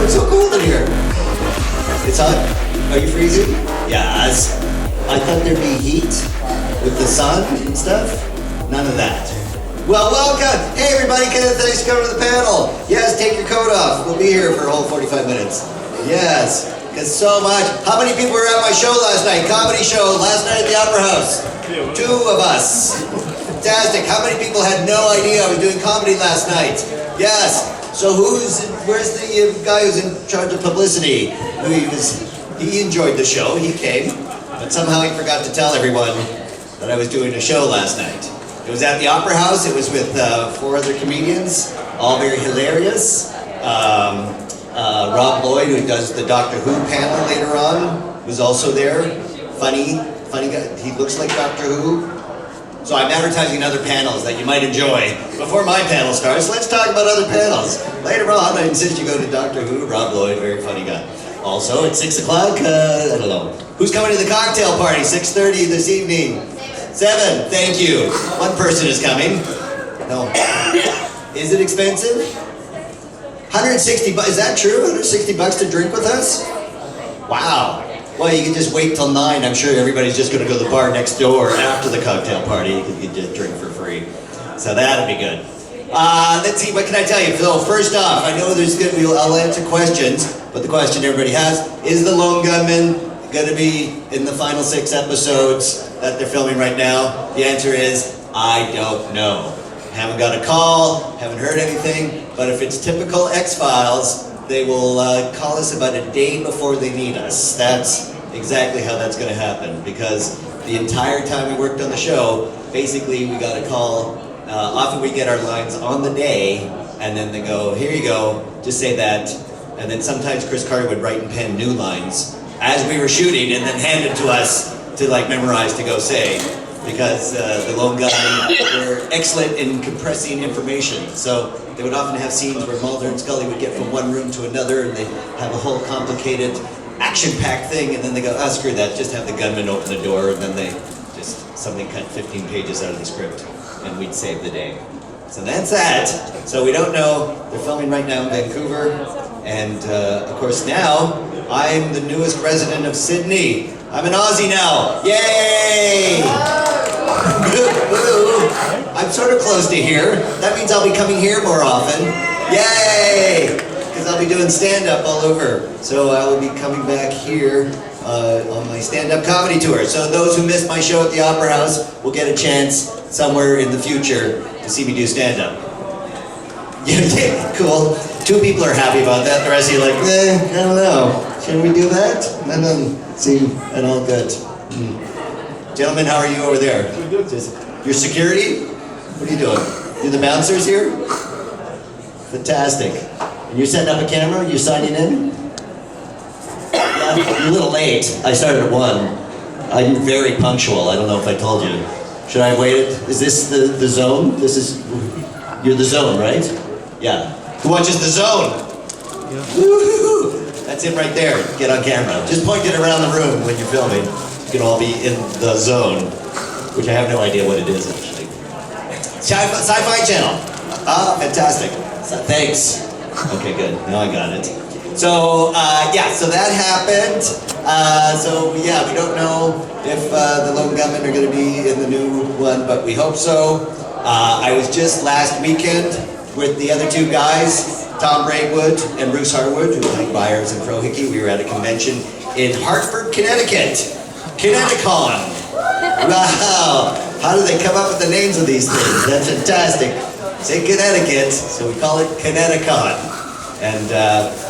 it's so cold in here. It's hot? Are you freezing? Yes. I thought there'd be heat with the sun and stuff. None of that. Well, welcome. Hey, everybody, thanks for coming to the panel. Yes, take your coat off. We'll be here for a whole 45 minutes. Yes, because so much. How many people were at my show last night? Comedy show last night at the Opera House. 2 of us. Fantastic. How many people had no idea I was doing comedy last night? Yes. So where's the guy who's in charge of publicity? He enjoyed the show, he came, but somehow he forgot to tell everyone that I was doing a show last night. It was at the Opera House. It was with 4 other comedians, all very hilarious. Rob Lloyd, who does the Doctor Who panel later on, was also there. Funny guy. He looks like Doctor Who. So I'm advertising other panels that you might enjoy. Before my panel starts, let's talk about other panels. Later on, I insist you go to Doctor Who, Rob Lloyd, very funny guy. Also, at 6 o'clock, I don't know. Who's coming to the cocktail party? 6:30 this evening. 7, thank you. 1 person is coming. No. Is it expensive? 160 bucks, is that true? 160 bucks to drink with us? Wow. Well, you can just wait till 9. I'm sure everybody's just gonna go to the bar next door after the cocktail party. You can just drink for free. So that'll be good. Let's see, what can I tell you? So first off, I know I'll answer questions, but the question everybody has, is the Lone Gunmen gonna be in the final 6 episodes that they're filming right now? The answer is, I don't know. Haven't got a call, haven't heard anything, but if it's typical X-Files, they will call us about a day before they need us. That's exactly how that's gonna happen, because the entire time we worked on the show, basically we got a call. Often we get our lines on the day, and then they go, here you go, just say that. And then sometimes Chris Carter would write and pen new lines as we were shooting, and then hand it to us to memorize to go say, because the Lone Gunmen were excellent in compressing information. So they would often have scenes where Mulder and Scully would get from one room to another, and they have a whole complicated action-packed thing, and then they go, oh, screw that, just have the gunman open the door, and then somebody cut 15 pages out of the script, and we'd save the day. So that's that. So we don't know. They're filming right now in Vancouver, and of course now, I'm the newest resident of Sydney. I'm an Aussie now. Yay! I'm sort of close to here. That means I'll be coming here more often. Yay! Because I'll be doing stand-up all over. So I will be coming back here on my stand-up comedy tour. So those who missed my show at the Opera House will get a chance somewhere in the future to see me do stand-up. Yeah, cool. 2 people are happy about that. The rest of you are like, I don't know. Can we do that? And then see, and all good. Gentlemen, how are you over there? Your security? What are you doing? You're the bouncers here? Fantastic. And you're setting up a camera? You're signing in? Yeah, you're a little late. I started at 1. I'm very punctual. I don't know if I told you. Should I have waited? Is this the zone? You're the zone, right? Yeah. Who watches the zone? Yeah. Woo-hoo-hoo. That's it right there. Get on camera. Just point it around the room when you're filming. You can all be in the zone, which I have no idea what it is actually. Sci-Fi Channel. Ah, fantastic. Thanks. Okay, good. Now I got it. So so that happened. We don't know if the Lone Gunmen are going to be in the new one, but we hope so. I was just last weekend with the other 2 guys, Tom Braidwood and Bruce Harwood, who like Byers and Frohickey. We were at a convention in Hartford, Connecticut. Connecticon. Wow. How do they come up with the names of these things? That's fantastic. Say Connecticut, so we call it Connecticon. And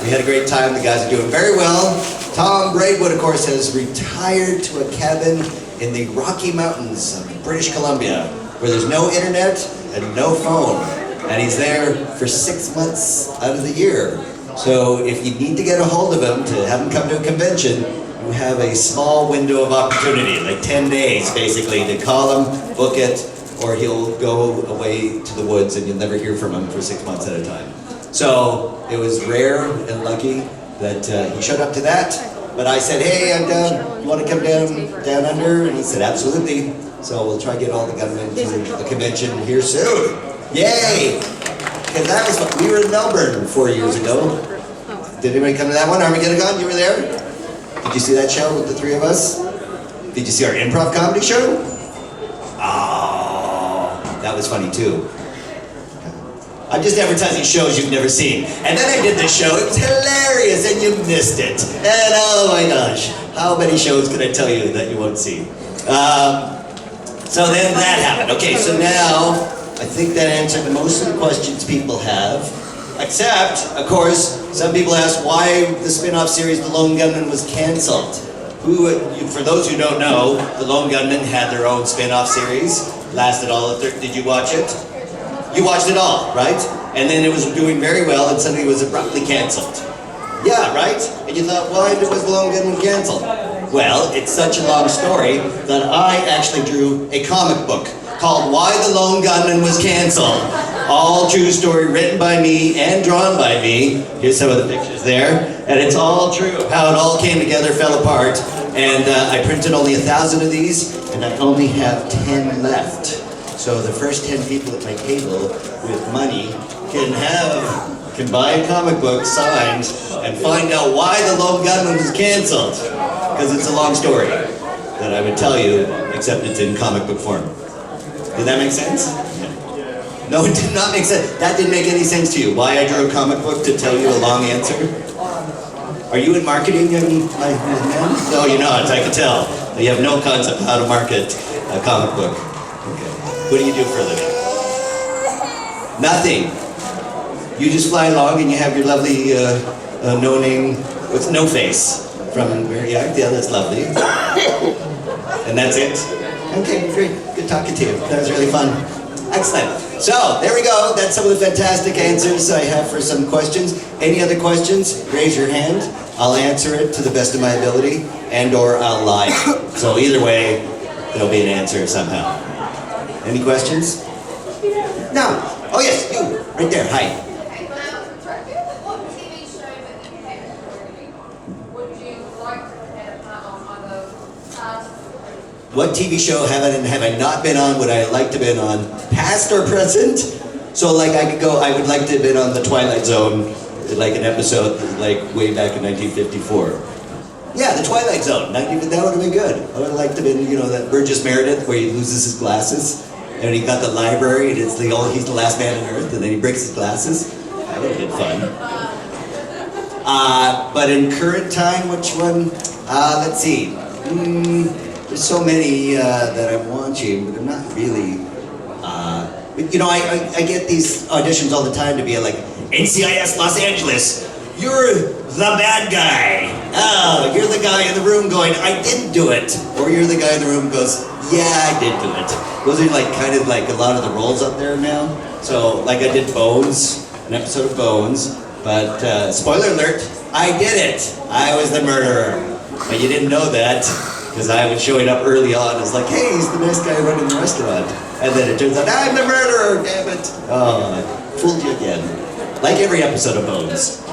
we had a great time. The guys are doing very well. Tom Braidwood, of course, has retired to a cabin in the Rocky Mountains of British Columbia, where there's no internet and no phone. And he's there for 6 months out of the year. So if you need to get a hold of him to have him come to a convention, you have a small window of opportunity, like 10 days basically, to call him, book it, or he'll go away to the woods and you'll never hear from him for 6 months at a time. So it was rare and lucky that he showed up to that. But I said, hey, I'm down, you want to come down under? And he said, absolutely. So we'll try to get all the gunmen to the convention here soon. Yay! Because that was what we were in Melbourne 4 years ago. Did anybody come to that one? Armageddon, you were there? Did you see that show with the three of us? Did you see our improv comedy show? Oh, that was funny too. I'm just advertising shows you've never seen. And then I did this show, it was hilarious, and you missed it. And oh my gosh, how many shows could I tell you that you won't see? So then that happened. Okay, so now, I think that answered most of the questions people have. Except, of course, some people ask why the spin-off series The Lone Gunmen was canceled. For those who don't know, The Lone Gunmen had their own spin-off series. Lasted all of did you watch it? You watched it all, right? And then it was doing very well and suddenly it was abruptly canceled. Yeah, right? And you thought, why was The Lone Gunmen canceled? Well, it's such a long story that I actually drew a comic book called Why the Lone Gunmen Was Canceled. All true story written by me and drawn by me. Here's some of the pictures there. And it's all true of how it all came together, fell apart. And I printed only 1,000 of these, and I only have 10 left. So the first 10 people at my table with money can buy a comic book signed and find out why the Lone Gunmen was canceled. Because it's a long story that I would tell you, except it's in comic book form. Did that make sense? No, it did not make sense. That didn't make any sense to you. Why I drew a comic book to tell you a long answer? Are you in marketing, young man? No, you're not. I can tell. You have no concept of how to market a comic book. Okay. What do you do for a living? Nothing. You just fly along and you have your lovely no-name, what's no-face from where you are. Yeah, that's lovely. And that's it? Okay, great. Good talking to you. That was really fun. Excellent. So, there we go. That's some of the fantastic answers I have for some questions. Any other questions? Raise your hand. I'll answer it to the best of my ability, and or I'll lie. So either way, there'll be an answer somehow. Any questions? No. Oh yes, you. Right there. Hi. What TV show would you like to have a part on either past? What TV show have I not been on, would I like to have been on, past or present? So like I would like to have been on The Twilight Zone, like an episode like way back in 1954. Yeah, The Twilight Zone, that would have been good. I would have liked to have been, that Burgess Meredith where he loses his glasses, and he got the library, and he's the last man on earth, and then he breaks his glasses. That would have been fun. But in current time, which one? Let's see. There's so many that I'm watching, but I'm not really. I get these auditions all the time to be like, NCIS Los Angeles, you're the bad guy. Oh, you're the guy in the room going, I didn't do it. Or you're the guy in the room who goes, yeah, I did do it. Those are kind of a lot of the roles up there now. So I did Bones, an episode of Bones, but spoiler alert, I did it. I was the murderer. But you didn't know that. Because I was showing up early on as hey, he's the nice guy running the restaurant. And then it turns out, I'm the murderer, damn it. Oh, I fooled you again. Like every episode of Bones.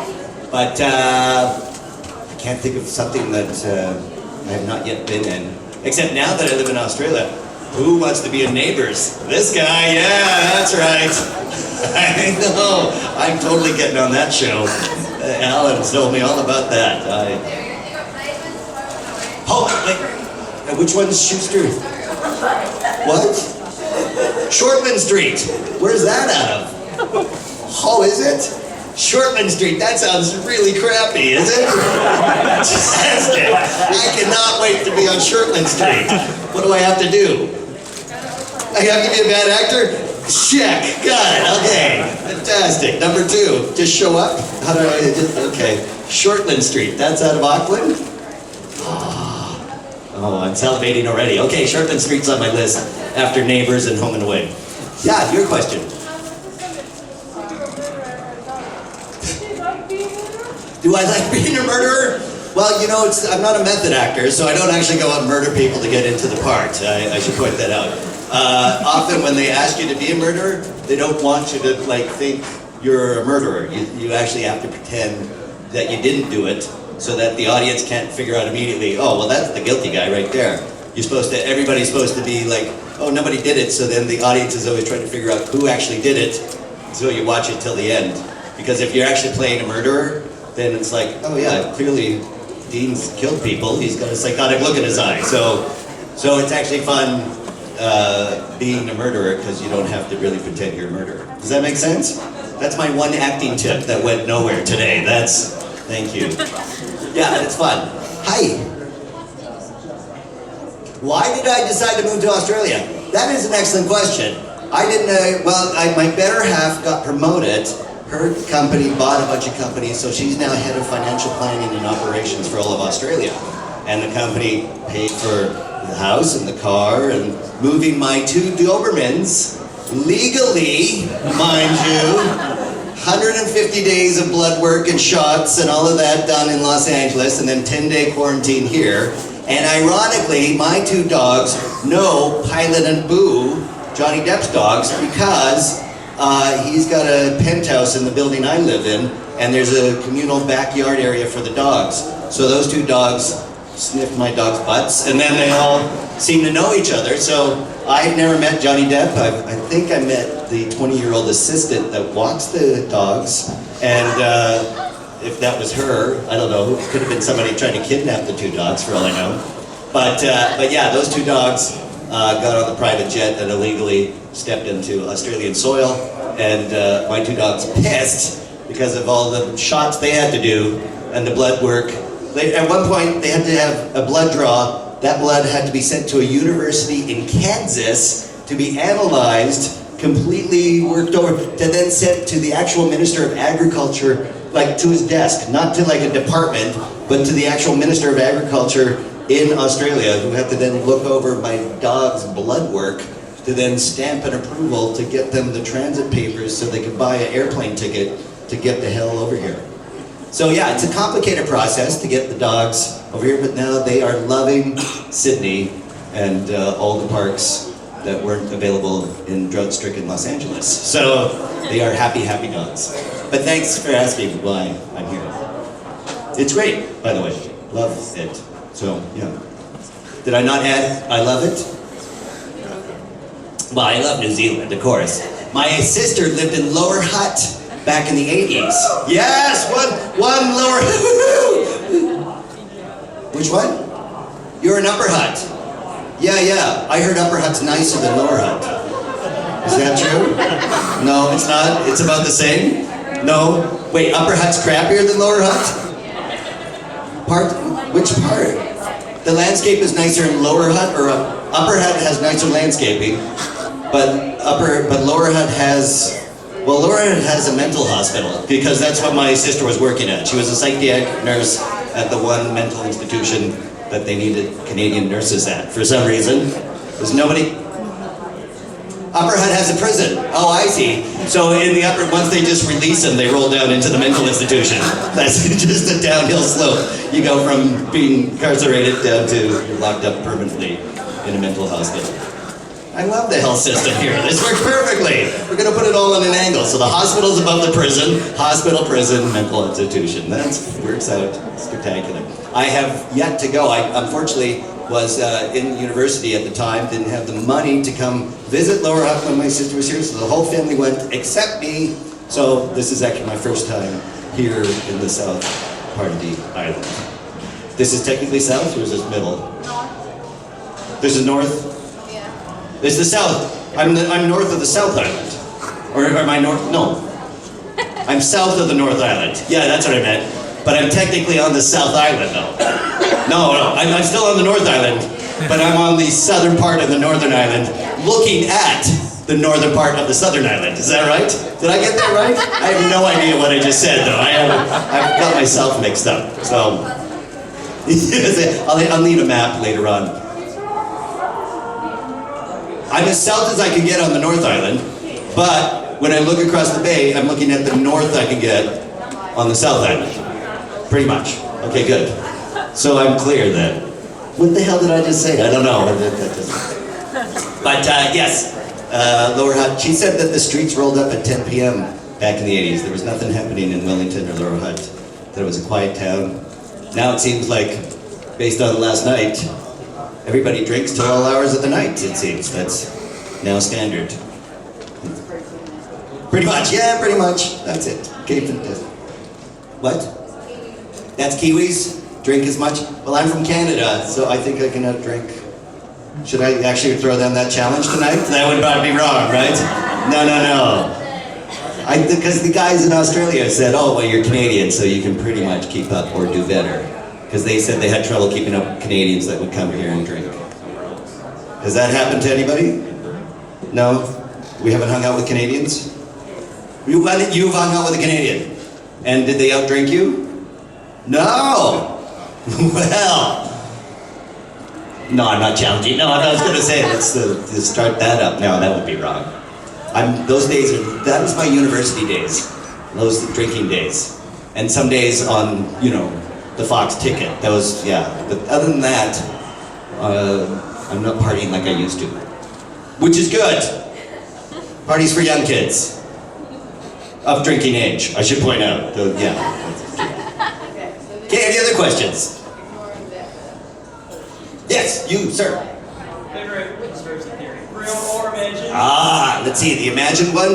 But I can't think of something that I have not yet been in. Except now that I live in Australia, who wants to be in Neighbours? This guy, yeah, that's right. I know, I'm totally getting on that show. Alan told me all about that. Oh, wait. Which one's Schuster? What? Shortman Street. Where's that out of? Oh, is it? Shortman Street. That sounds really crappy, is it? Fantastic. I cannot wait to be on Shortman Street. What do I have to do? I have to be a bad actor? Check. Got it. Okay. Fantastic. Number 2. Just show up? How do I okay. Shortland Street. That's out of Auckland? Oh, I'm salivating already. Okay, Shortland Street's on my list after Neighbours and Home and Away. Yeah, your question. Do I like being a murderer? Well, I'm not a method actor, so I don't actually go out and murder people to get into the part. I should point that out. Often when they ask you to be a murderer, they don't want you to think you're a murderer. You actually have to pretend that you didn't do it, so that the audience can't figure out immediately, oh, well, that's the guilty guy right there. Everybody's supposed to be like, oh, nobody did it, so then the audience is always trying to figure out who actually did it, so you watch it till the end. Because if you're actually playing a murderer, then it's like, oh yeah, clearly Dean's killed people. He's got a psychotic look in his eye. So it's actually fun being a murderer because you don't have to really pretend you're a murderer. Does that make sense? That's my one acting tip that went nowhere today. Thank you. Yeah, it's fun. Hi. Why did I decide to move to Australia? That is an excellent question. I didn't, my better half got promoted. Her company bought a bunch of companies, so she's now head of financial planning and operations for all of Australia. And the company paid for the house and the car and moving my 2 Dobermans, legally, mind you, 150 days of blood work and shots and all of that done in Los Angeles, and then 10-day quarantine here. And ironically, my 2 dogs know Pilot and Boo, Johnny Depp's dogs, because he's got a penthouse in the building I live in, and there's a communal backyard area for the dogs. So those 2 dogs sniffed my dog's butts, and then they all seem to know each other. So I've never met Johnny Depp. I think I met the 20-year-old assistant that walks the dogs, and if that was her, I don't know. It could have been somebody trying to kidnap the 2 dogs, for all I know. But yeah, those 2 dogs got on the private jet and illegally stepped into Australian soil, and my 2 dogs pissed because of all the shots they had to do and the blood work. At one point, they had to have a blood draw. That blood had to be sent to a university in Kansas to be analyzed, completely worked over, to then sent to the actual Minister of Agriculture, like to his desk, not to like a department, but to the actual Minister of Agriculture in Australia, who had to then look over my dog's blood work to then stamp an approval to get them the transit papers so they could buy an airplane ticket to get the hell over here. So yeah, it's a complicated process to get the dogs over here, but now they are loving Sydney and all the parks that weren't available in drought-stricken Los Angeles. So they are happy, happy dogs. But thanks for asking why I'm here. It's great, by the way. Love it. So, yeah. Did I not add, I love it? Well, I love New Zealand, of course. My sister lived in Lower Hutt back in the 80s. Yes, one Lower Hutt. Which one? You're in Upper Hutt. Yeah. I heard Upper Hutt's nicer than Lower Hutt. Is that true? No, it's not. It's about the same? No. Wait, Upper Hutt's crappier than Lower Hutt? Which part? The landscape is nicer in Lower Hutt, or Upper Hutt has nicer landscaping, but Lower Hutt has, well, Lower Hutt has a mental hospital, because that's what my sister was working at. She was a psychiatric nurse at the one mental institution that they needed Canadian nurses at. For some reason, there's nobody. Upper Hutt has a prison. Oh, I see. So in the upper, once they just release them, they roll down into the mental institution. That's just a downhill slope. You go from being incarcerated down to you're locked up permanently in a mental hospital. I love the health system here. This works perfectly. We're going to put it all on an angle. So the hospital's above the prison, hospital, prison, mental institution. That works out spectacular. I have yet to go. I unfortunately was in university at the time, didn't have the money to come visit Lower Hutt when my sister was here, so the whole family went except me. So this is actually my first time here in the south part of the island. This is technically south, or is this middle? North. This is north? Yeah. This is the south. I'm north of the South Island. Or am I north? No. I'm south of the North Island. Yeah, that's what I meant. But I'm technically on the South Island, though. No, I'm still on the North Island, but I'm on the southern part of the Northern Island, looking at the northern part of the Southern Island. Is that right? Did I get that right? I have no idea what I just said, though. I've got myself mixed up. So, I'll need a map later on. I'm as south as I can get on the North Island, but when I look across the bay, I'm looking at the north I can get on the South Island. Pretty much. Okay, good. So I'm clear then. What the hell did I just say? I don't know. But yes, Lower Hutt, she said that the streets rolled up at 10 p.m. back in the 80s. There was nothing happening in Wellington or Lower Hutt. That it was a quiet town. Now it seems like, based on last night, everybody drinks till all hours of the night, it seems. That's now standard. Pretty much, yeah, pretty much. That's it. Okay, what? That's Kiwis? Drink as much? Well, I'm from Canada, so I think I can outdrink. Should I actually throw them that challenge tonight? That would probably be wrong, right? No. Because the guys in Australia said, oh, well, you're Canadian, so you can pretty much keep up or do better. Because they said they had trouble keeping up with Canadians that would come here and drink. Has that happened to anybody? No? We haven't hung out with Canadians? You've hung out with a Canadian. And did they outdrink you? No! Well, no, I'm not challenging. No, I was going to say, let's start that up. No, that would be wrong. That was my university days. Those drinking days. And some days on, the Fox ticket. That was, yeah. But other than that, I'm not partying like I used to. Which is good. Parties for young kids. Of drinking age, I should point out. Yeah. Okay, any other questions? Yes, you, sir. Favorite conspiracy theory? Real or imagined? Let's see, the imagined one?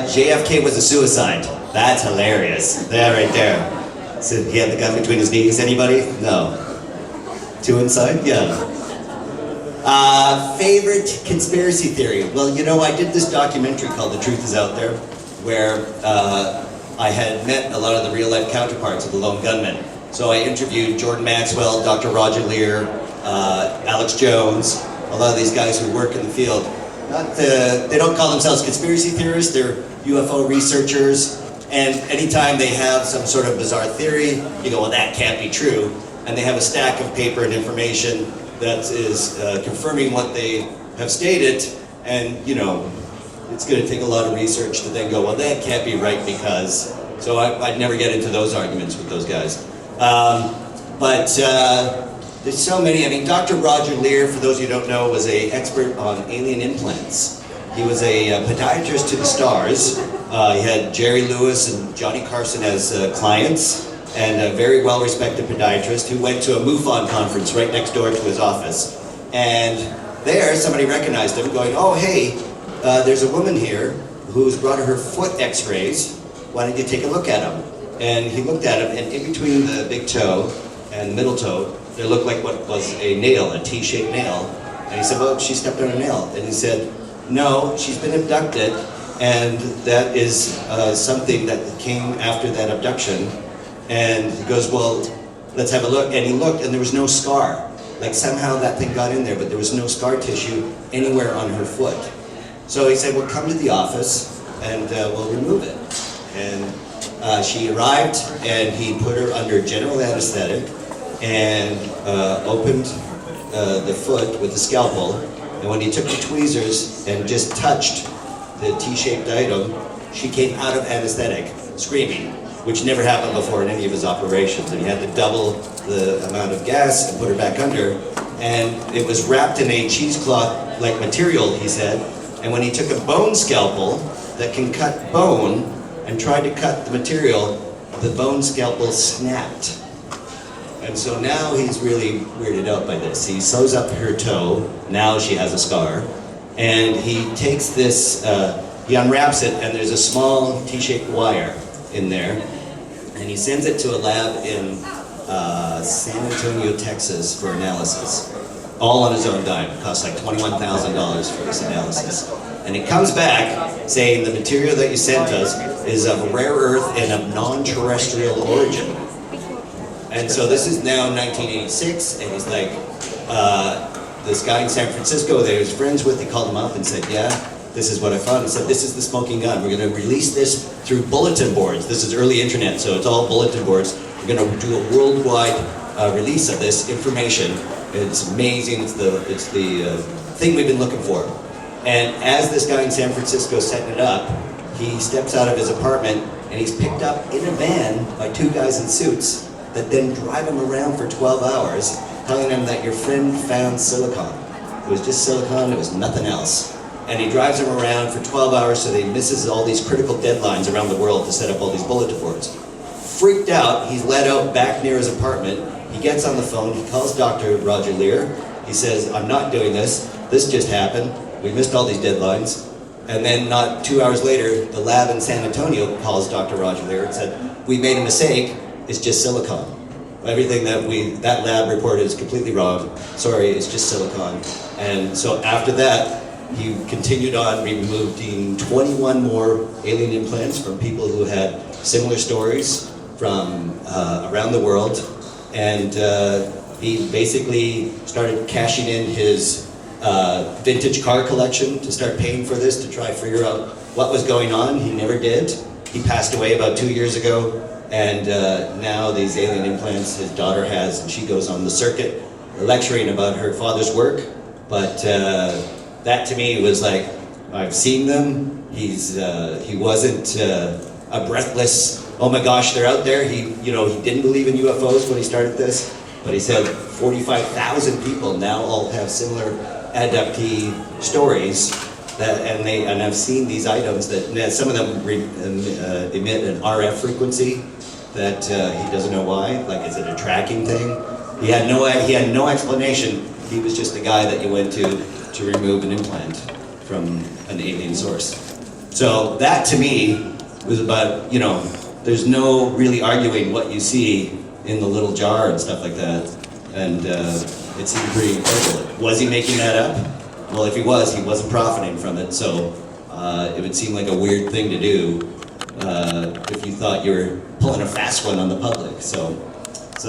JFK was a suicide. That's hilarious. There, right there. So he had the gun between his knees. Anybody? No. Two inside? Yeah. Favorite conspiracy theory? Well, I did this documentary called The Truth Is Out There, where I had met a lot of the real-life counterparts of the Lone Gunmen. So I interviewed Jordan Maxwell, Dr. Roger Lear, Alex Jones, a lot of these guys who work in the field. They don't call themselves conspiracy theorists, they're UFO researchers, and anytime they have some sort of bizarre theory, you go, well, that can't be true. And they have a stack of paper and information that is confirming what they have stated, and it's going to take a lot of research to then go, well, that can't be right because... So I'd never get into those arguments with those guys. But there's so many. I mean, Dr. Roger Lear, for those of you who don't know, was an expert on alien implants. He was a podiatrist to the stars. He had Jerry Lewis and Johnny Carson as clients, and a very well-respected podiatrist who went to a MUFON conference right next door to his office. And there, somebody recognized him going, oh, hey, there's a woman here who's brought her foot x-rays. Why don't you take a look at them? And he looked at him, and in between the big toe and the middle toe, there looked like what was a nail, a T-shaped nail. And he said, well, she stepped on a nail. And he said, no, she's been abducted, and that is something that came after that abduction. And he goes, well, let's have a look. And he looked, and there was no scar. Like somehow that thing got in there, but there was no scar tissue anywhere on her foot. So he said, well, come to the office, and we'll remove it. And she arrived, and he put her under general anesthetic and opened the foot with a scalpel. And when he took the tweezers and just touched the T-shaped item, she came out of anesthetic, screaming, which never happened before in any of his operations. And he had to double the amount of gas and put her back under. And it was wrapped in a cheesecloth-like material, he said. And when he took a bone scalpel that can cut bone and tried to cut the material, the bone scalpel snapped. And so now he's really weirded out by this. He sews up her toe, now she has a scar, and he takes this, he unwraps it, and there's a small T-shaped wire in there, and he sends it to a lab in San Antonio, Texas for analysis. All on his own dime. It costs like $21,000 for this analysis. And it comes back saying the material that you sent us is of rare earth and of non-terrestrial origin. And so this is now 1986, and he's like, this guy in San Francisco that he was friends with, he called him up and said, yeah, this is what I found. He said, this is the smoking gun. We're going to release this through bulletin boards. This is early internet, so it's all bulletin boards. We're going to do a worldwide release of this information. It's amazing. It's the thing we've been looking for. And as this guy in San Francisco is setting it up, he steps out of his apartment and he's picked up in a van by two guys in suits that then drive him around for 12 hours, telling him that your friend found silicon. It was just silicon, it was nothing else. And he drives him around for 12 hours so that he misses all these critical deadlines around the world to set up all these bulletin boards. Freaked out, he's led out back near his apartment. He gets on the phone, he calls Dr. Roger Lear. He says, I'm not doing this. This just happened. We missed all these deadlines. And then not 2 hours later, the lab in San Antonio calls Dr. Roger Lear and said, we made a mistake. it's just silicon. Everything that lab reported is completely wrong. Sorry, it's just silicon. And so after that, he continued on removing 21 more alien implants from people who had similar stories from around the world. And he basically started cashing in his vintage car collection to start paying for this, to try to figure out what was going on. He never did. He passed away about 2 years ago, and now these alien implants his daughter has, and she goes on the circuit lecturing about her father's work. But that to me was like, I've seen them. He wasn't a breathless, oh my gosh, they're out there. He didn't believe in UFOs when he started this, but he said 45,000 people now all have similar abductee stories. And I've seen these items that some of them emit an RF frequency that he doesn't know why. Like, is it a tracking thing? He had no explanation. He was just the guy that you went to remove an implant from an alien source. So that to me was about, there's no really arguing what you see in the little jar and stuff like that. And it seemed pretty incredible. Was he making that up? Well, if he was, he wasn't profiting from it, so it would seem like a weird thing to do if you thought you were pulling a fast one on the public. So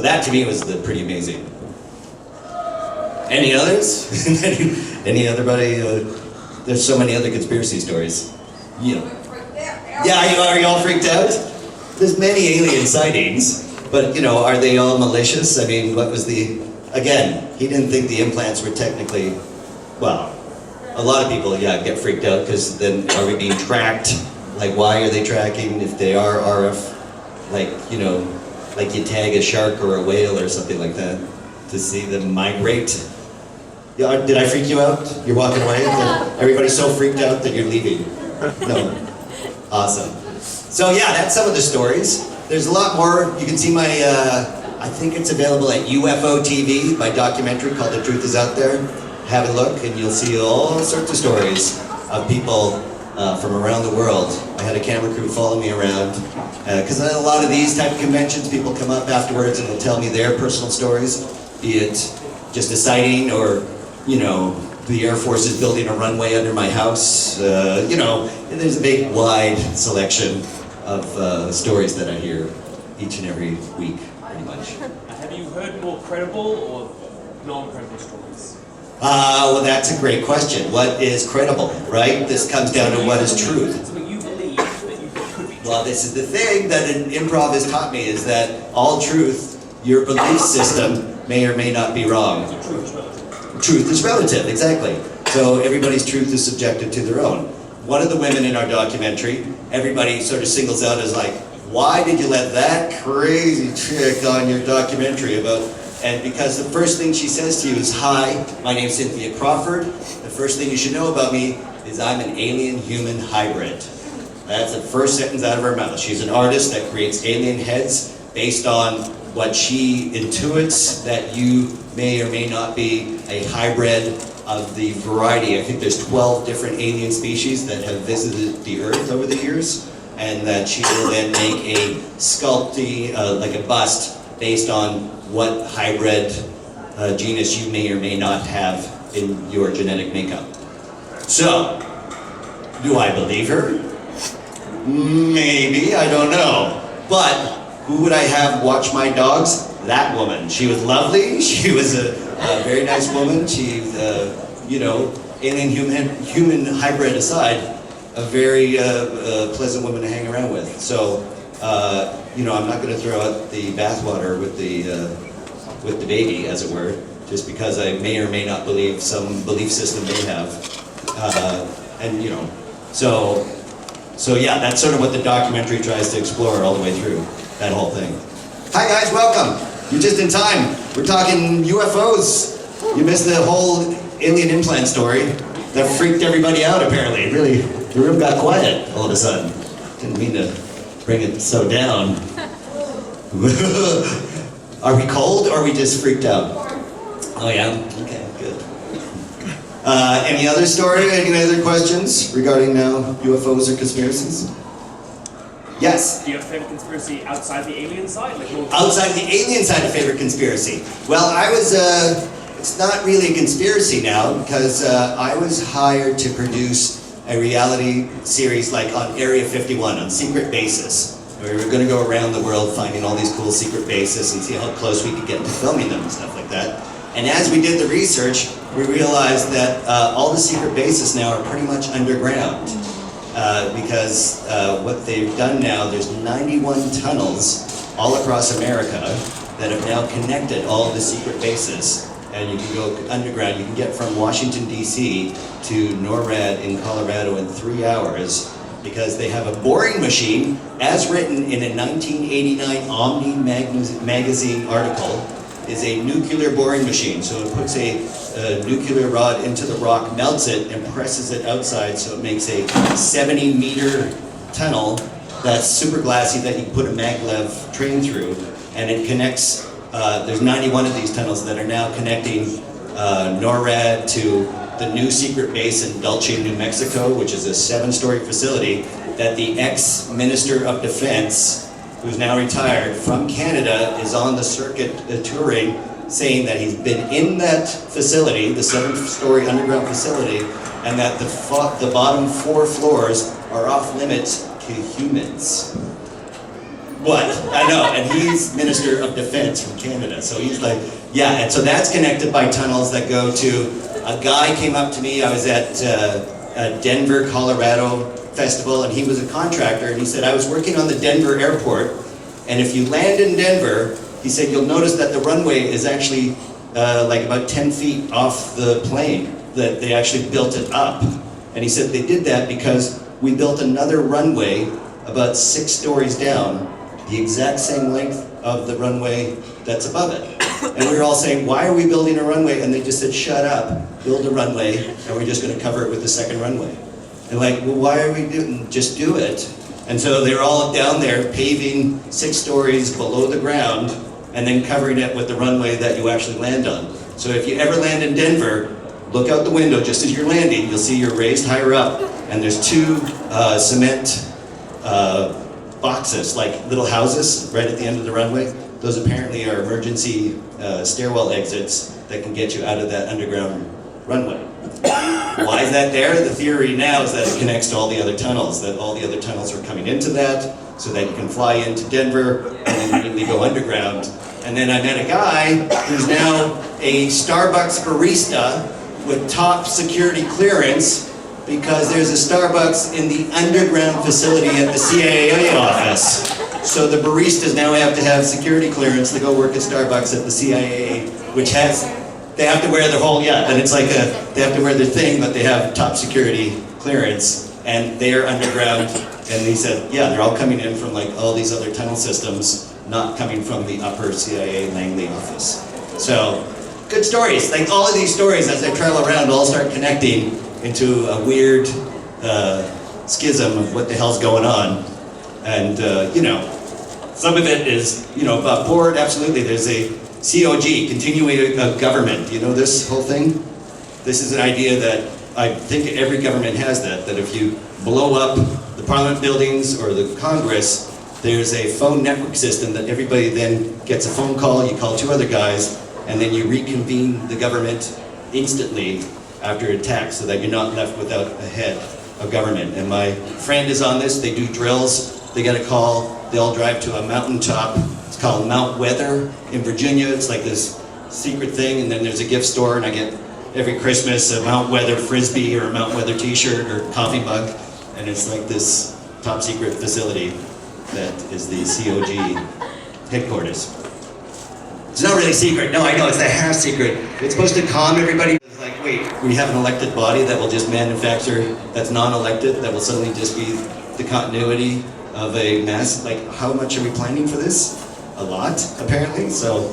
that to me was pretty amazing. Any others? Any otherybody? There's so many other conspiracy stories. Yeah, are you all freaked out? There's many alien sightings, but are they all malicious? I mean, what was again, he didn't think the implants were technically, well, a lot of people, get freaked out because then are we being tracked? Like, why are they tracking if they are RF? Like you tag a shark or a whale or something like that to see them migrate. Yeah, did I freak you out? You're walking away? Everybody's so freaked out that you're leaving. No. Awesome. So yeah, that's some of the stories. There's a lot more. You can see my, I think it's available at UFO TV, my documentary called The Truth Is Out There. Have a look and you'll see all sorts of stories of people from around the world. I had a camera crew follow me around because a lot of these type of conventions, people come up afterwards and will tell me their personal stories, be it just a sighting or, the Air Force is building a runway under my house. There's a big, wide selection of stories that I hear each and every week, pretty much. Have you heard more credible or non-credible stories? Well, that's a great question. What is credible, right? This comes down to what is truth. So what you believe that you could be true. Well, this is the thing that an improv has taught me, is that all truth, your belief system may or may not be wrong. So truth is relative. Truth is relative, exactly. So everybody's truth is subjective to their own. One of the women in our documentary, everybody sort of singles out as like, why did you let that crazy chick on your documentary about, and because the first thing she says to you is, hi, my name's Cynthia Crawford. The first thing you should know about me is I'm an alien-human hybrid. That's the first sentence out of her mouth. She's an artist that creates alien heads based on what she intuits that you may or may not be a hybrid of the variety. I think there's 12 different alien species that have visited the Earth over the years, and that she will then make a sculpting, like a bust, based on what hybrid genus you may or may not have in your genetic makeup. So, do I believe her? Maybe, I don't know. But who would I have watch my dogs? That woman. She was lovely. She was a very nice woman. She's, alien human hybrid aside, a very pleasant woman to hang around with. So, I'm not going to throw out the bathwater with the baby, as it were, just because I may or may not believe some belief system they have. So yeah, that's sort of what the documentary tries to explore all the way through, that whole thing. Hi guys, welcome. You're just in time. We're talking UFOs. You missed the whole alien implant story that freaked everybody out apparently. Really, the room got quiet all of a sudden. Didn't mean to bring it so down. Are we cold or are we just freaked out? Oh yeah? Okay, good. Any other story? Any other questions regarding now UFOs or conspiracies? Yes. Do you have a favorite conspiracy outside the alien side? Like more Outside the alien side of favorite conspiracy. Well, it's not really a conspiracy now because I was hired to produce a reality series like on Area 51, on secret bases. We were going to go around the world finding all these cool secret bases and see how close we could get to filming them and stuff like that. And as we did the research, we realized that all the secret bases now are pretty much underground. Because what they've done now, there's 91 tunnels all across America that have now connected all the secret bases. And you can go underground. You can get from Washington, D.C. to NORAD in Colorado in 3 hours because they have a boring machine, as written in a 1989 Omni magazine article, is a nuclear boring machine. So it puts a nuclear rod into the rock, melts it, and presses it outside, so it makes a 70-meter tunnel that's super glassy that you can put a maglev train through, and it connects, there's 91 of these tunnels that are now connecting NORAD to the new secret base in Dulce, New Mexico, which is a 7-story facility that the ex-Minister of Defense, who's now retired from Canada, is on the circuit touring, saying that he's been in that facility, the 7-story underground facility, and that the bottom 4 floors are off limits to humans. What? I know, and he's Minister of Defense from Canada, so he's like, yeah, and so that's connected by tunnels that go to, a guy came up to me, I was at a Denver, Colorado festival, and he was a contractor, and he said, I was working on the Denver airport, and if you land in Denver, he said, you'll notice that the runway is actually like about 10 feet off the plane, that they actually built it up. And he said they did that because we built another runway about 6 stories down, the exact same length of the runway that's above it. And we were all saying, why are we building a runway? And they just said, shut up, build a runway, and we're just going to cover it with the second runway. And like, well, why are we doing, just do it. And so they were all down there paving 6 stories below the ground and then covering it with the runway that you actually land on. So if you ever land in Denver, look out the window just as you're landing, you'll see you're raised higher up, and there's 2 cement boxes, like little houses right at the end of the runway. Those apparently are emergency stairwell exits that can get you out of that underground runway. Why is that there? The theory now is that it connects to all the other tunnels, that all the other tunnels are coming into that, so that you can fly into Denver and then immediately go underground. And then I met a guy who's now a Starbucks barista with top security clearance because there's a Starbucks in the underground facility at the CIA office. So the baristas now have to have security clearance to go work at Starbucks at the CIA, which has, they have to wear their whole, and it's like they have to wear their thing, but they have top security clearance, and they're underground. And he said, yeah, they're all coming in from like all these other tunnel systems, not coming from the upper CIA Langley office. So, good stories. Like all of these stories, as I travel around, all start connecting into a weird schism of what the hell's going on. And, some of it is, about board, absolutely. There's a COG, continuing of government. You know this whole thing? This is an idea that I think every government has that if you blow up the Parliament buildings or the Congress, there's a phone network system that everybody then gets a phone call, you call 2 other guys, and then you reconvene the government instantly after attack so that you're not left without a head of government. And my friend is on this, they do drills, they get a call, they all drive to a mountaintop, it's called Mount Weather in Virginia, it's like this secret thing, and then there's a gift store, and I get every Christmas a Mount Weather Frisbee or a Mount Weather t-shirt or coffee mug, and it's like this top secret facility that is the COG headquarters. It's not really secret, no I know, it's a half secret. It's supposed to calm everybody. It's like, wait, we have an elected body that will just manufacture, that's non-elected, that will suddenly just be the continuity of a mass, like how much are we planning for this? A lot, apparently, so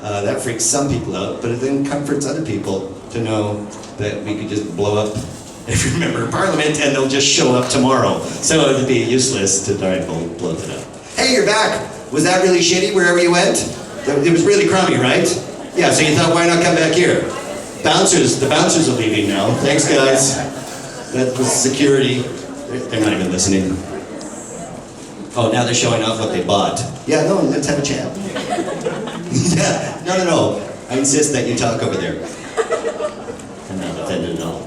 that freaks some people out, but it then comforts other people to know that we could just blow up every member of parliament and they'll just show up tomorrow. So it would be useless to try and blow it up. Hey, you're back! Was that really shitty wherever you went? It was really crummy, right? Yeah, so you thought, why not come back here? The bouncers are leaving now. Thanks, guys. That was security. They're not even listening. Oh, now they're showing off what they bought. Yeah, no, let's have a chat. Yeah, no. I insist that you talk over there. I'm not offended at all.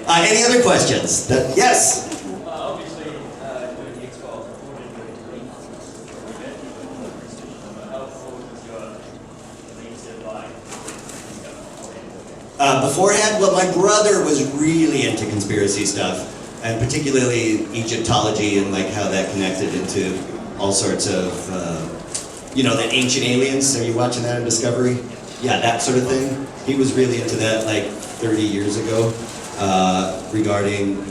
Any other questions? Yes? Obviously, doing the expo, how forward was your leads to buy? Beforehand, well, my brother was really into conspiracy stuff, and particularly Egyptology and like how that connected into all sorts of, the ancient aliens. Are you watching that on Discovery? Yeah, that sort of thing. He was really into that like 30 years ago, regarding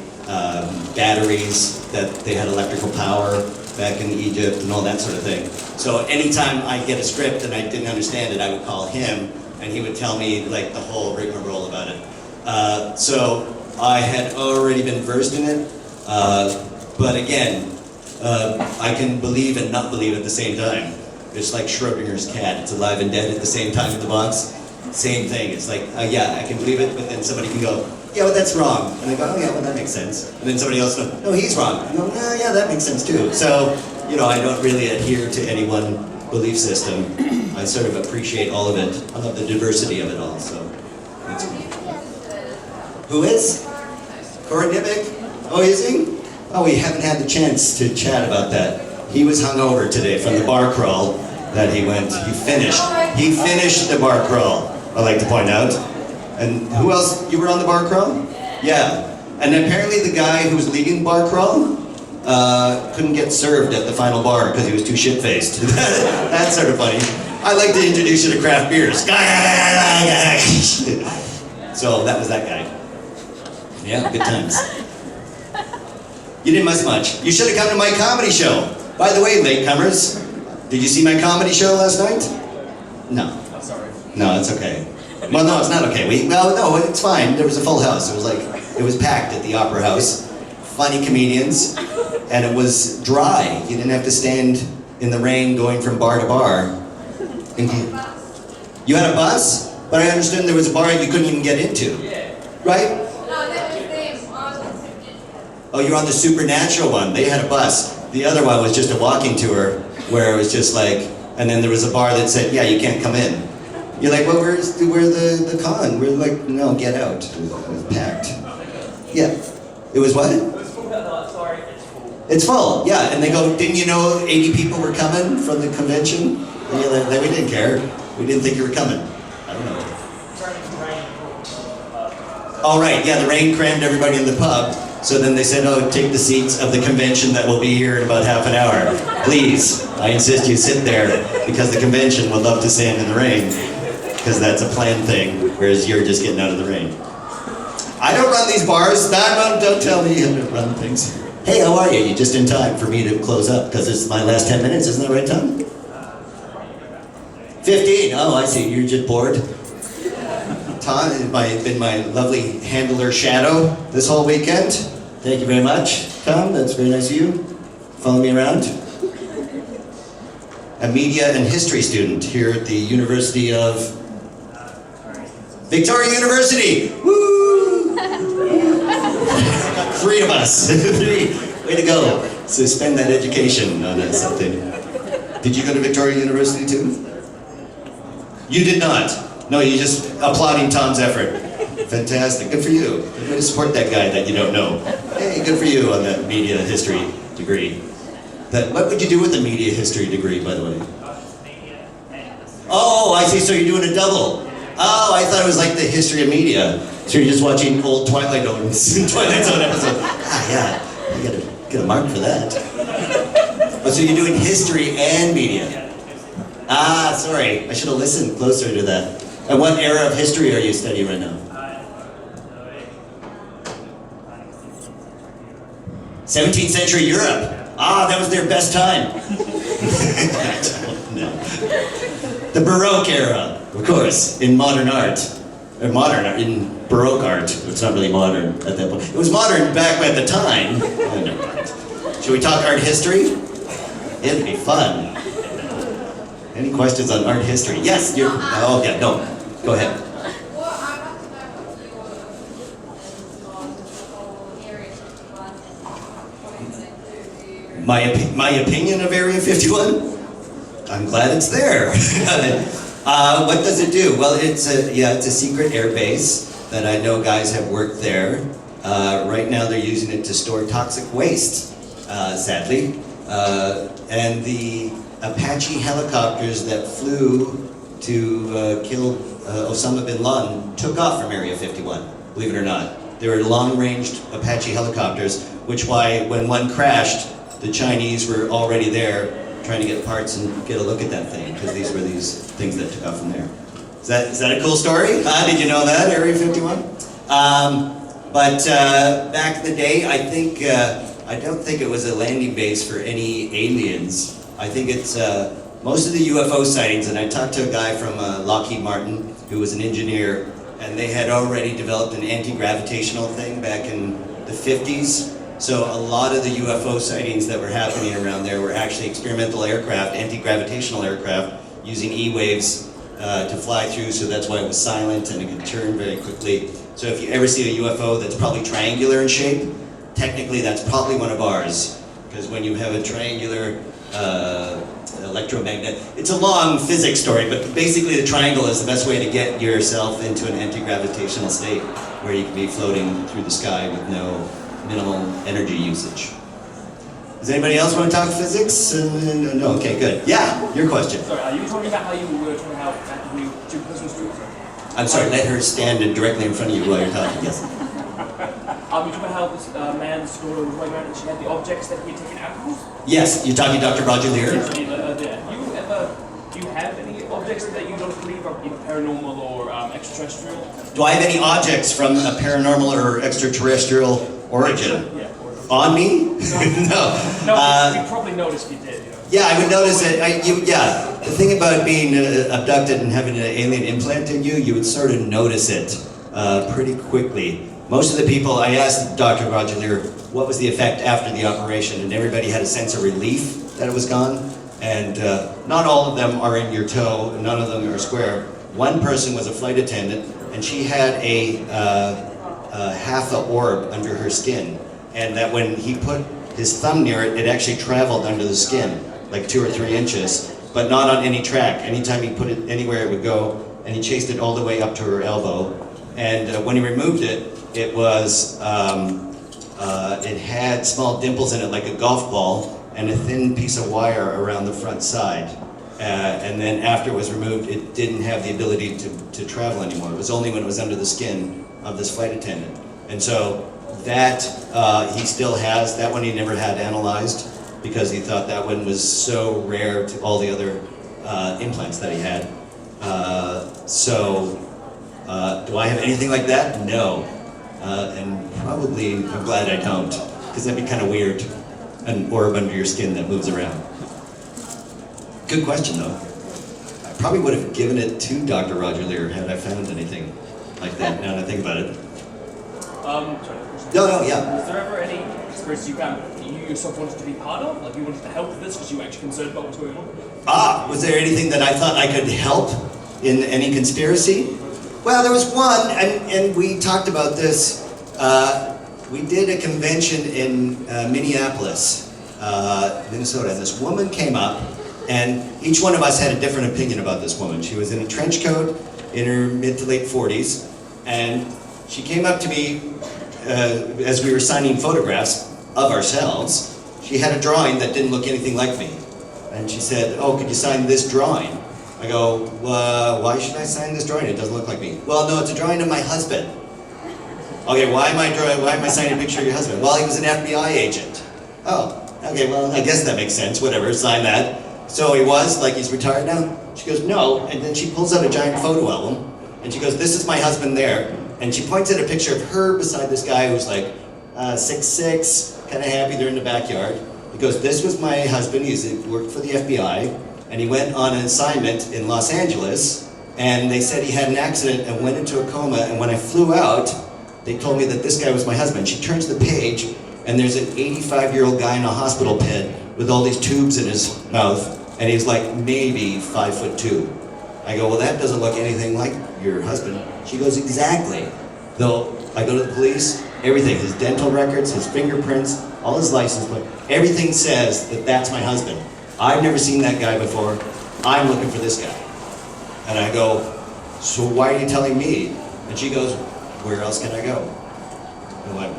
batteries, that they had electrical power back in Egypt and all that sort of thing. So anytime I get a script and I didn't understand it, I would call him and he would tell me like the whole rigmarole about it. So I had already been versed in it, but again, I can believe and not believe at the same time. It's like Schrodinger's cat, it's alive and dead at the same time in the box. Same thing, it's like, yeah, I can believe it, but then somebody can go, yeah, well that's wrong. And I go, oh yeah, well that makes sense. And then somebody else goes, no, he's wrong. I go, no, yeah, that makes sense too. So, I don't really adhere to any one belief system. I sort of appreciate all of it. I love the diversity of it all, so. That's cool. Who is? Corin Nibick? Oh, is he? Oh, we haven't had the chance to chat about that. He was hungover today from the bar crawl that he went. He finished the bar crawl, I like to point out. And who else? You were on the bar crawl? Yeah. And apparently the guy who was leading the bar crawl couldn't get served at the final bar because he was too shit-faced. That's sort of funny. I like to introduce you to craft beers. So that was that guy. Yeah, good times. You didn't miss much. You should have come to my comedy show. By the way, latecomers, did you see my comedy show last night? No. I'm sorry. No, it's okay. Well, no, it's not okay. No, it's fine. There was a full house. It was packed at the Opera House. Funny comedians, and it was dry. You didn't have to stand in the rain going from bar to bar. You had a bus? But I understood there was a bar you couldn't even get into. Yeah. Right? No, that was them. Oh, you're on the Supernatural one. They had a bus. The other one was just a walking tour where it was just like, and then there was a bar that said, yeah, you can't come in. You're like, well, where's the con? We're like, no, get out. It was packed. Yeah. It was what? It was full, sorry, it's full. It's full, yeah. And they go, didn't you know 80 people were coming from the convention? And you're like, we didn't care. We didn't think you were coming. I don't know. All right, yeah, the rain crammed everybody in the pub. So then they said, oh, take the seats of the convention that will be here in about half an hour. Please, I insist you sit there because the convention would love to stand in the rain. Because that's a planned thing, whereas you're just getting out of the rain. I don't run these bars. Don't tell me how to run things. Hey, how are you? You're just in time for me to close up because it's my last 10 minutes. Isn't that right, Tom? 15. Oh, I see. You're just bored. Tom has been my lovely handler shadow this whole weekend. Thank you very much, Tom. That's very nice of you. Follow me around. A media and history student here at the University of Victoria University. Woo! 3 of us. 3. Way to go. So spend that education on something. Did you go to Victoria University too? You did not. No, you just applauding Tom's effort. Fantastic. Good for you. Good way to support that guy that you don't know. Hey, good for you on that media history degree. What would you do with a media history degree, by the way? Oh, I see. So you're doing a double. Oh, I thought it was like the history of media. So you're just watching old Twilight Zone episodes. Ah, yeah. You gotta get a mark for that. Oh, so you're doing history and media. Ah, sorry. I should have listened closer to that. And what era of history are you studying right now? 17th century Europe. Ah, that was their best time. I don't know. The Baroque era, of course, in modern art. Or modern art, in Baroque art. It's not really modern at that point. It was modern back at the time. Oh, never mind. Should we talk art history? It'd be fun. Any questions on art history? Yes, you're. Oh, yeah, no. Go ahead. Well, I'd like to know what your views on the whole area of life and what you think do. My opinion of Area 51? I'm glad it's there. What does it do? Well, it's a secret air base that I know guys have worked there. Right now they're using it to store toxic waste, sadly. And the Apache helicopters that flew to kill Osama bin Laden took off from Area 51, believe it or not. They were long-ranged Apache helicopters, which why when one crashed, the Chinese were already there trying to get parts and get a look at that thing, because these were these things that took off from there. Is that a cool story? Did you know that, Area 51? But back in the day, I don't think it was a landing base for any aliens. I think it's most of the UFO sightings, and I talked to a guy from Lockheed Martin who was an engineer, and they had already developed an anti-gravitational thing back in the 50s. So a lot of the UFO sightings that were happening around there were actually experimental aircraft, anti-gravitational aircraft, using E-waves to fly through, so that's why it was silent and it could turn very quickly. So if you ever see a UFO that's probably triangular in shape, technically that's probably one of ours, because when you have a triangular electromagnet, it's a long physics story, but basically the triangle is the best way to get yourself into an anti-gravitational state where you can be floating through the sky with no minimal energy usage. Does anybody else want to talk physics? No, okay, good. Yeah, your question. Sorry, are you talking about how you were talking about that we two persons do? I'm sorry, let her stand directly in front of you while you're talking, yes. You talking about how this man's daughter was going around and she had the objects that he had taken out of? Yes, you're talking Dr. Roger Lear? Yes, do you have any objects that you don't believe are either paranormal or extraterrestrial? Do I have any objects from a paranormal or extraterrestrial origin? Yeah. On me? No. No. You probably noticed you did. You know? Yeah, I would notice it. The thing about being abducted and having an alien implant in you, you would sort of notice it pretty quickly. Most of the people, I asked Dr. Roger Lear, what was the effect after the operation, and everybody had a sense of relief that it was gone. And not all of them are in your toe, none of them are square. One person was a flight attendant, and she had a half a orb under her skin, and that when he put his thumb near it, it actually traveled under the skin, like 2 or 3 inches, but not on any track. Anytime he put it anywhere, it would go, and he chased it all the way up to her elbow. And when he removed it, it was, it had small dimples in it like a golf ball, and a thin piece of wire around the front side. And then after it was removed, it didn't have the ability to travel anymore. It was only when it was under the skin of this flight attendant. And so that he still has. That one he never had analyzed because he thought that one was so rare to all the other implants that he had. Do I have anything like that? No. And probably I'm glad I don't, because that'd be kind of weird. An orb under your skin that moves around. Good question, though. I probably would have given it to Dr. Roger Lear had I found anything like that, now that I think about it. Sorry. No, yeah. Was there ever any experience you found you yourself wanted to be part of? Like you wanted to help with this because you were actually concerned about what's going on? Was there anything that I thought I could help in any conspiracy? Well, there was one, and we talked about this. We did a convention in Minneapolis, Minnesota, and this woman came up, and each one of us had a different opinion about this woman. She was in a trench coat, in her mid to late 40s, and she came up to me as we were signing photographs of ourselves. She had a drawing that didn't look anything like me, and she said, "Oh, could you sign this drawing?" I go, "Why should I sign this drawing? It doesn't look like me." "Well, no, it's a drawing of my husband." "Okay, why am I signing a picture of your husband?" "Well, he was an FBI agent." "Oh, okay, well, I guess that makes sense, whatever, sign that." "So he was, like he's retired now?" She goes, "No," and then she pulls out a giant photo album, and she goes, "This is my husband there," and she points at a picture of her beside this guy who's like 6'6", kind of happy, they're in the backyard. He goes, "This was my husband, he worked for the FBI, and he went on an assignment in Los Angeles, and they said he had an accident and went into a coma, and when I flew out, they told me that this guy was my husband." She turns the page, and there's an 85-year-old guy in a hospital bed with all these tubes in his mouth, and he's like maybe 5'2". I go, "Well, that doesn't look anything like your husband." She goes, "Exactly." Though I go to the police, everything, his dental records, his fingerprints, all his license plate, everything says that that's my husband. I've never seen that guy before. I'm looking for this guy. And I go, so why are you telling me? And she goes, where else can I go? And I went,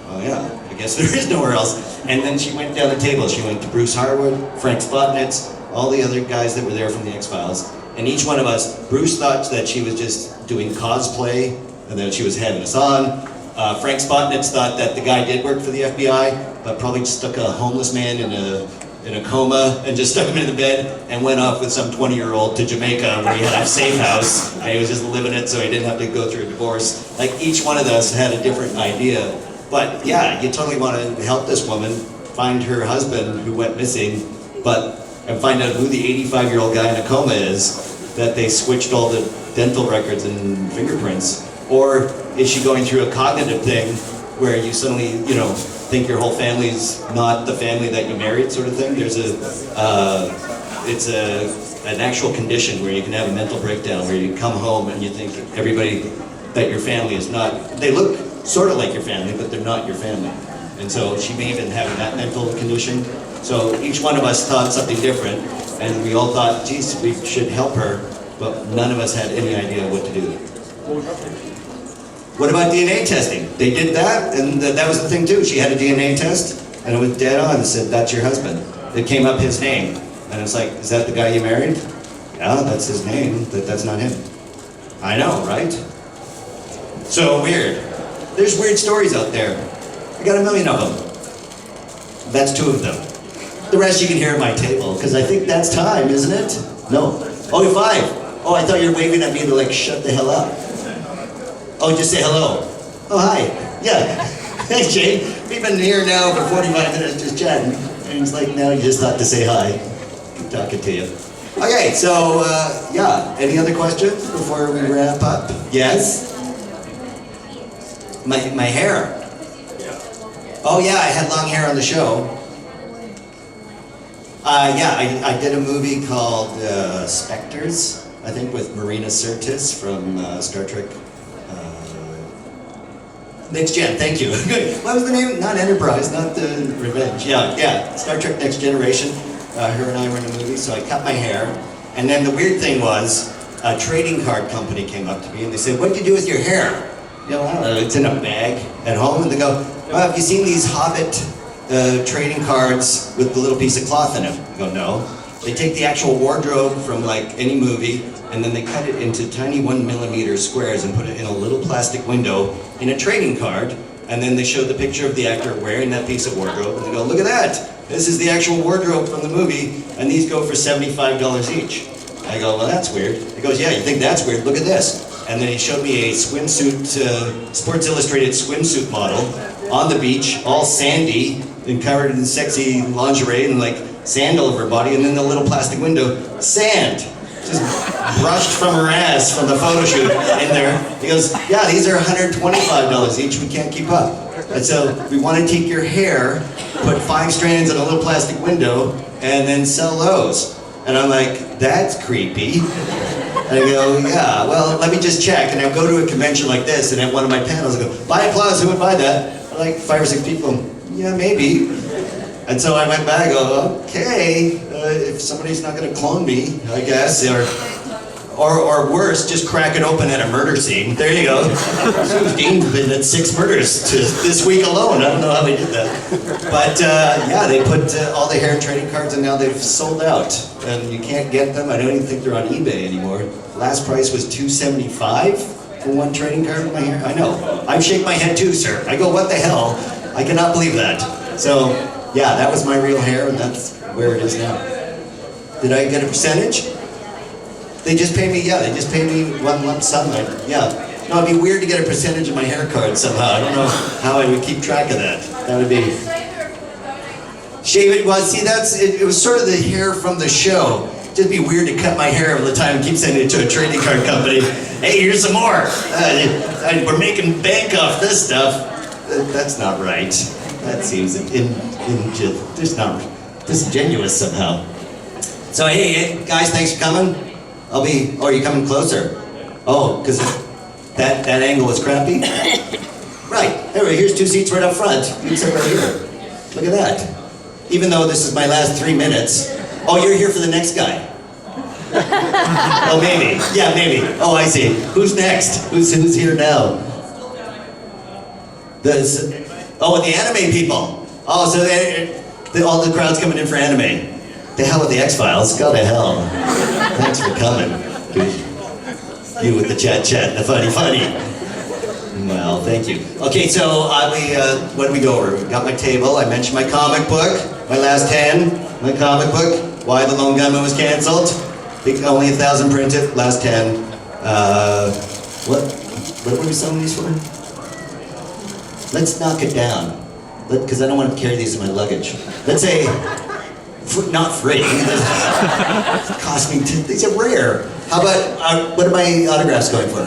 oh yeah, I guess there is nowhere else. And then she went down the table. She went to Bruce Harwood, Frank Spotnitz, all the other guys that were there from the X-Files. And each one of us, Bruce thought that she was just doing cosplay and that she was having us on. Frank Spotnitz thought that the guy did work for the FBI, but probably stuck a homeless man in a coma and just stuck him in the bed and went off with some 20-year-old to Jamaica where he had a safe house and he was just living it so he didn't have to go through a divorce. Like each one of us had a different idea. But yeah, you totally want to help this woman find her husband who went missing, and find out who the 85-year-old guy in a coma is, that they switched all the dental records and fingerprints. Or is she going through a cognitive thing where you suddenly, think your whole family's not the family that you married, sort of thing? There's an actual condition where you can have a mental breakdown where you come home and you think everybody that your family is not, they look sort of like your family, but they're not your family. And so she may have been having that mental condition. So each one of us thought something different, and we all thought, geez, we should help her, but none of us had any idea what to do. What about DNA testing? They did that, and that was the thing too. She had a DNA test, and it was dead on. It said, that's your husband. It came up his name, and it's like, is that the guy you married? Yeah, that's his name, but that's not him. I know, right? So weird. There's weird stories out there. I got a million of them. That's 2 of them. The rest you can hear at my table, because I think that's time, isn't it? No. Oh, 5. Oh, I thought you were waving at me to like shut the hell up. Oh, just say hello. Oh, hi. Yeah. Thanks, Jane. We've been here now for 45 minutes just chatting. And it's like, now you just thought to say hi. Good talking to you. Okay, so, yeah. Any other questions before we wrap up? Yes? My hair. Oh, yeah, I had long hair on the show. Yeah, I did a movie called Spectres, I think, with Marina Sirtis from Star Trek. Next Gen, thank you. Good. What was the name? Not Enterprise, not the Revenge. Yeah, Star Trek Next Generation. Her and I were in a movie, so I cut my hair. And then the weird thing was, a trading card company came up to me and they said, what'd you do with your hair? I don't know, it's in a bag at home. And they go, well, have you seen these Hobbit trading cards with the little piece of cloth in it? I go, no. They take the actual wardrobe from like any movie, and then they cut it into tiny 1mm squares and put it in a little plastic window in a trading card, and then they show the picture of the actor wearing that piece of wardrobe, and they go, look at that! This is the actual wardrobe from the movie, and these go for $75 each. I go, well, that's weird. He goes, yeah, you think that's weird? Look at this. And then he showed me a swimsuit, Sports Illustrated swimsuit model on the beach, all sandy and covered in sexy lingerie and like sand all over her body, and then the little plastic window, sand, just brushed from her ass from the photo shoot in there. He goes, yeah, these are $125 each, we can't keep up. And so we want to take your hair, put 5 strands in a little plastic window, and then sell those. And I'm like, that's creepy. And I go, yeah, well, let me just check. And I go to a convention like this, and at one of my panels, I go, buy applause, who would buy that? Like 5 or 6 people, yeah, maybe. And so I went back, I go, okay, if somebody's not gonna clone me, I guess, or worse, just crack it open at a murder scene. There you go. Dean's been at 6 murders this week alone. I don't know how they did that. But yeah, they put all the hair trading cards, and now they've sold out. And you can't get them. I don't even think they're on eBay anymore. Last price was $275 for 1 trading card with my hair. I know. I shake my head too, sir. I go, what the hell? I cannot believe that. So, yeah, that was my real hair, and that's where it is now. Did I get a percentage? They just pay me, yeah, they just pay me one lump sum. Yeah. No, it'd be weird to get a percentage of my hair card somehow. I don't know how I would keep track of that. That would be... Shave it? Well, see, it was sort of the hair from the show. It'd be weird to cut my hair all the time and keep sending it to a trading card company. Hey, here's some more. We're making bank off this stuff. That's not right. That seems disingenuous somehow. So hey, guys, thanks for coming. Oh, are you coming closer? Oh, because that angle is crappy? Right, anyway, here's 2 seats right up front. You can sit right here. Look at that. Even though this is my last 3 minutes. Oh, you're here for the next guy. Oh, maybe. Yeah, maybe. Oh, I see. Who's next? Who's here now? The anime people. Oh, so all the crowd's coming in for anime. The hell with the X-Files. Go to hell. Thanks for coming. You with the chat, the funny. Well, thank you. Okay, so what do we go over? We got my table. I mentioned my comic book, my last 10. My comic book, why the Lone Gunmen was canceled. Only 1,000 printed, last 10. What were we selling these for? Let's knock it down. Because I don't want to carry these in my luggage. Let's say, not free. Cost me, these are rare. How about, what are my autographs going for?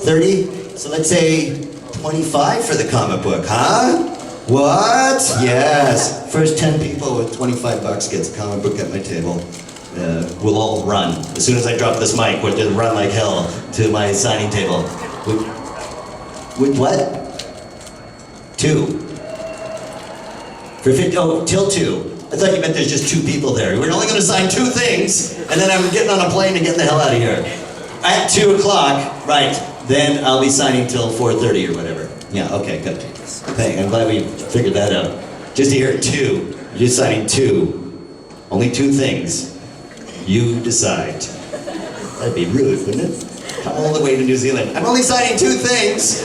30? So let's say 25 for the comic book, huh? What? Yes. First 10 people with 25 bucks gets a comic book at my table. We'll all run. As soon as I drop this mic, we'll just run like hell to my signing table. With what? 2. For 50, till 2. I thought you meant there's just 2 people there. We're only going to sign 2 things, and then I'm getting on a plane and getting the hell out of here. At 2 o'clock, right, then I'll be signing till 4:30 or whatever. Yeah, okay, good. Hey, I'm glad we figured that out. Just to hear 2. You're signing 2. Only 2 things. You decide. That'd be rude, wouldn't it? Come all the way to New Zealand. I'm only signing 2 things.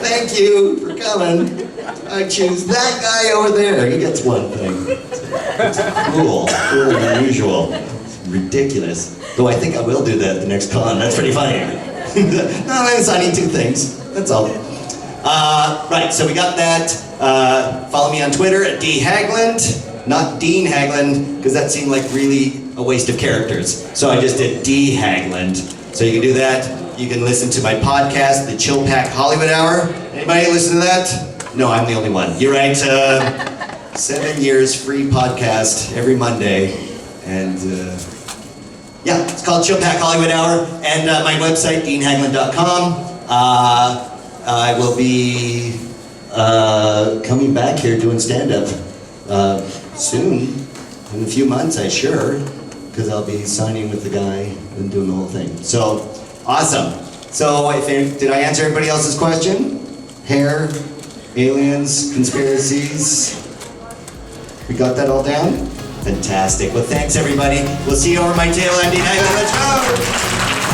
Thank you for coming. I choose that guy over there. He gets 1 thing. It's cruel and unusual. It's ridiculous. Though I think I will do that at the next con. That's pretty funny. No, I'm signing 2 things. That's all. Right, so we got that. Follow me on Twitter at D Haglund, not Dean Haglund, because that seemed like really a waste of characters. So I just did D Haglund. So you can do that. You can listen to my podcast, the Chill Pack Hollywood Hour. Anybody listen to that? No, I'm the only one. You're right. 7 years free podcast every Monday. And yeah, it's called Chill Pack Hollywood Hour. And my website, deanhaglund.com. I will be coming back here doing stand-up soon, in a few months, I'm sure, because I'll be signing with the guy and doing the whole thing. So, awesome. So, did I answer everybody else's question? Hair, aliens, conspiracies? We got that all down? Fantastic. Well, thanks everybody. We'll see you over my table. I'm Dean Haglund. Let's go!